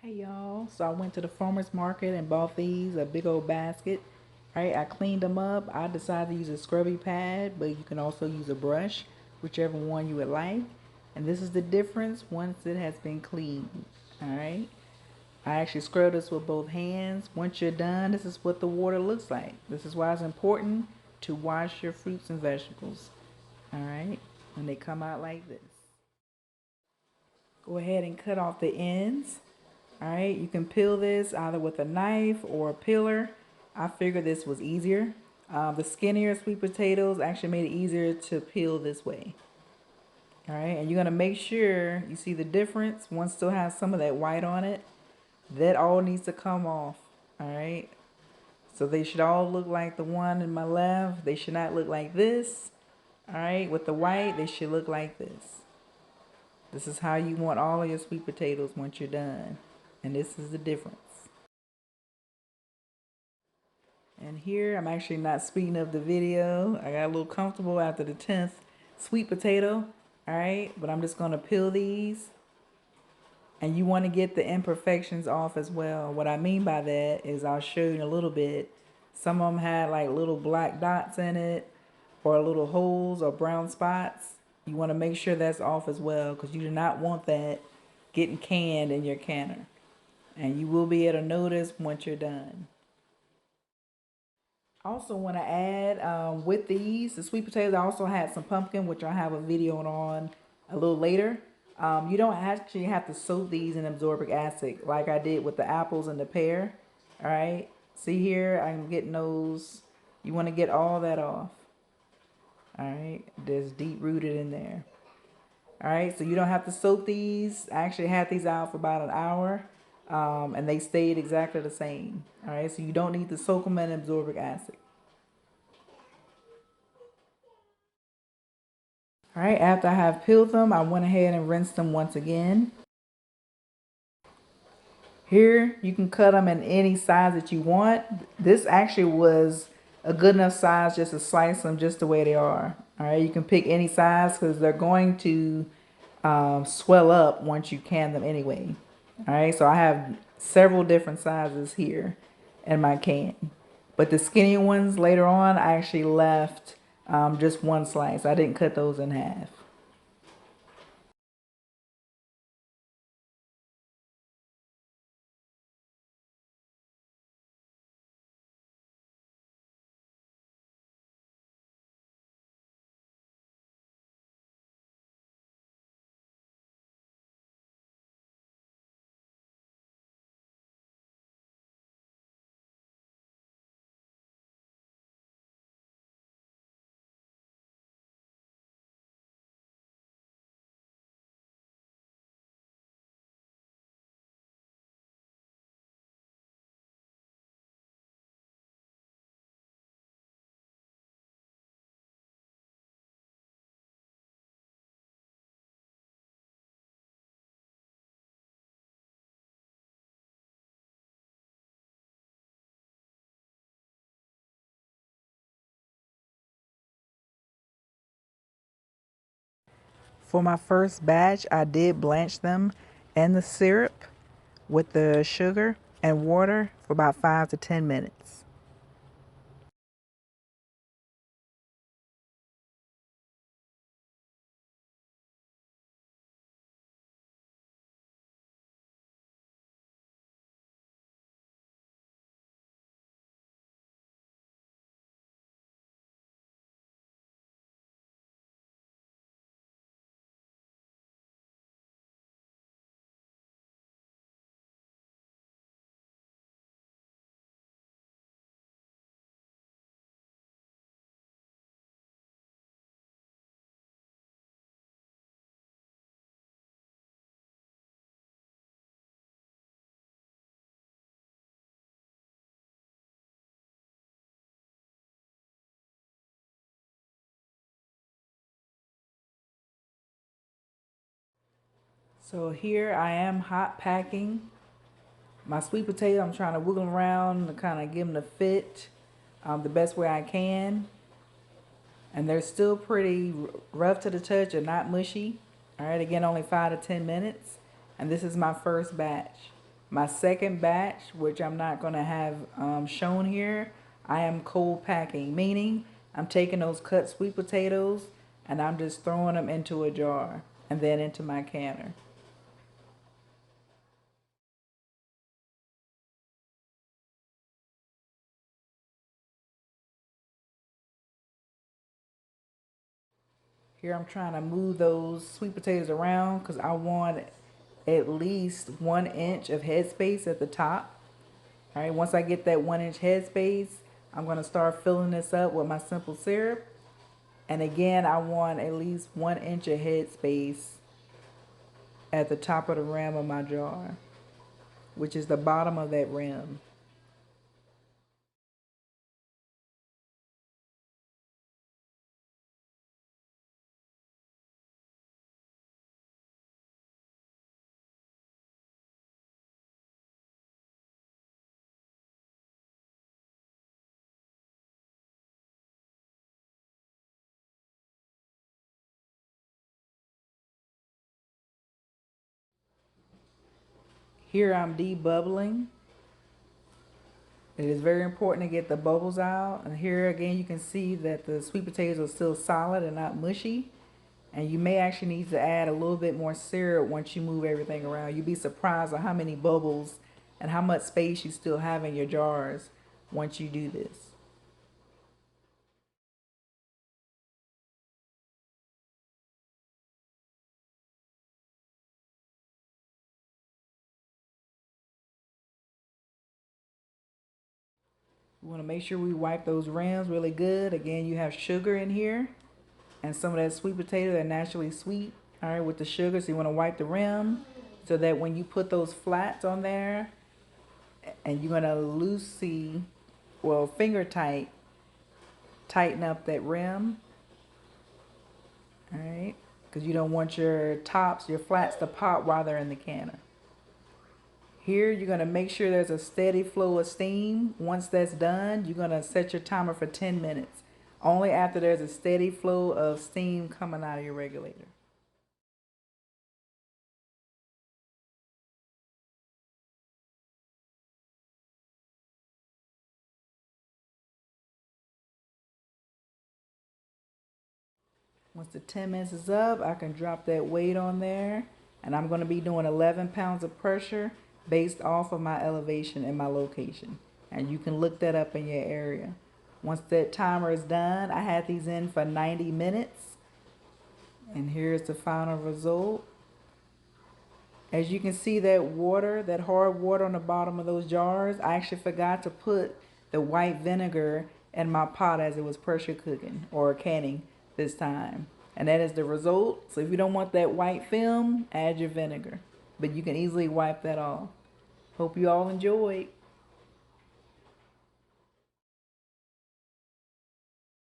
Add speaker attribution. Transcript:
Speaker 1: Hey y'all, so I went to the farmer's market and bought these, a big old basket. Right, I cleaned them up. I decided to use a scrubby pad, but you can also use a brush, whichever one you would like. And this is the difference once it has been cleaned. Alright, I actually scrub this with both hands. Once you're done, this is what the water looks like. This is why it's important to wash your fruits and vegetables. Alright, when they come out like this. Go ahead and cut off the ends. Alright, you can peel this either with a knife or a peeler. I figured this was easier. The skinnier sweet potatoes actually made it easier to peel this way. Alright, and you're going to make sure you see the difference. One still has some of that white on it. That all needs to come off. Alright, so they should all look like the one in my left. They should not look like this. Alright, with the white, they should look like this. This is how you want all of your sweet potatoes once you're done. And this is the difference. And here, I'm actually not speeding up the video. I got a little comfortable after the 10th sweet potato. Alright, but I'm just going to peel these. And you want to get the imperfections off as well. What I mean by that is I'll show you in a little bit. Some of them had like little black dots in it, or little holes or brown spots. You want to make sure that's off as well, because you do not want that getting canned in your canner. And you will be able to notice once you're done. I also want to add with these, the sweet potatoes, I also had some pumpkin, which I'll have a video on a little later. You don't actually have to soak these in absorbic acid like I did with the apples and the pear. All right. See here, I'm getting those. You want to get all that off. All right. There's deep rooted in there. All right. So you don't have to soak these. I actually had these out for about an hour. And they stayed exactly the same. All right. So you don't need to soak them in absorbic acid. All right. After I have peeled them, I went ahead and rinsed them once again. Here, you can cut them in any size that you want. This actually was a good enough size just to slice them just the way they are. All right, you can pick any size because they're going to swell up once you can them anyway. All right, so I have several different sizes here in my can. But the skinny ones later on, I actually left just one slice. I didn't cut those in half. For my first batch, I did blanch them in the syrup with the sugar and water for about 5 to 10 minutes. So here I am hot packing my sweet potato. I'm trying to wiggle them around to kind of give them the fit the best way I can. And they're still pretty rough to the touch and not mushy. All right, again, only 5 to 10 minutes. And this is my first batch. My second batch, which I'm not going to have shown here, I am cold packing, meaning I'm taking those cut sweet potatoes and I'm just throwing them into a jar and then into my canner. Here I'm trying to move those sweet potatoes around because I want at least 1 inch of headspace at the top. All right, once I get that 1 inch headspace, I'm going to start filling this up with my simple syrup. And again, I want at least 1 inch of headspace at the top of the rim of my jar, which is the bottom of that rim. Here I'm debubbling. It is very important to get the bubbles out. And here again, you can see that the sweet potatoes are still solid and not mushy. And you may actually need to add a little bit more syrup once you move everything around. You'd be surprised at how many bubbles and how much space you still have in your jars once you do this. We want to make sure we wipe those rims really good. Again, you have sugar in here and some of that sweet potato that's naturally sweet. All right, with the sugar, so you want to wipe the rim so that when you put those flats on there and you're going to loosely, well, finger tighten up that rim. All right, because you don't want your tops, your flats to pop while they're in the canner. Here, you're going to make sure there's a steady flow of steam. Once that's done, you're going to set your timer for 10 minutes. Only after there's a steady flow of steam coming out of your regulator. Once the 10 minutes is up, I can drop that weight on there. And I'm going to be doing 11 pounds of pressure based off of my elevation and my location. And you can look that up in your area. Once that timer is done, I had these in for 90 minutes. And here's the final result. As you can see, that water, that hard water on the bottom of those jars, I actually forgot to put the white vinegar in my pot as it was pressure cooking or canning this time. And that is the result. So if you don't want that white film, add your vinegar. But you can easily wipe that off. Hope you all enjoyed.